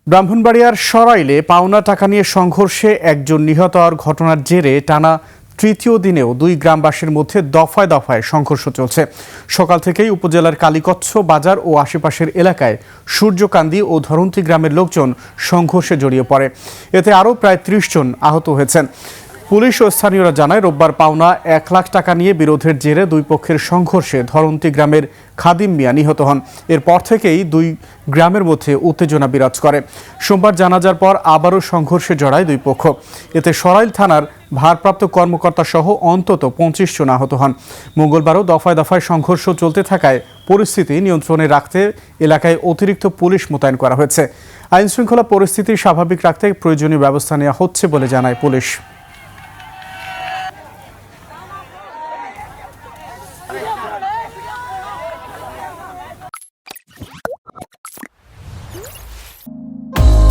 ব্রাহ্মণবাড়িয়ার সরাইলে পাওনা টাকা নিয়ে সংঘর্ষে একজন নিহত হওয়ার ঘটনার জেরে টানা তৃতীয় দিনেও দুই গ্রামবাসীর মধ্যে দফায় দফায় সংঘর্ষ চলছে। সকাল থেকেই উপজেলার কালীকচ্ছ বাজার ও আশেপাশের এলাকায় সূর্যকান্দি ও ধরন্তী গ্রামের লোকজন সংঘর্ষে জড়িয়ে পড়ে। এতে আরও প্রায় ৩০ জন আহত হয়েছেন। পুলিশ ও স্থানীয়রা জানায়, রোববার পাওনা ১ লাখ টাকা নিয়ে বিরোধের জেরে দুই পক্ষের সংঘর্ষে ধরন্তী গ্রামের খাদিম মিয়া নিহত হন। এরপর থেকেই দুই গ্রামের মধ্যে উত্তেজনা বিরাজ করে। সোমবার জানাজার পর আবারও সংঘর্ষে জড়ায় দুই পক্ষ। এতে সরাইল থানার ভারপ্রাপ্ত কর্মকর্তা সহ অন্তত ২৫ জন আহত হন। মঙ্গলবারও দফায় দফায় সংঘর্ষ চলতে থাকায় পরিস্থিতি নিয়ন্ত্রণে রাখতে এলাকায় অতিরিক্ত পুলিশ মোতায়েন করা হয়েছে। আইনশৃঙ্খলা পরিস্থিতি স্বাভাবিক রাখতে প্রয়োজনীয় ব্যবস্থা নেওয়া হচ্ছে বলে জানায় পুলিশ।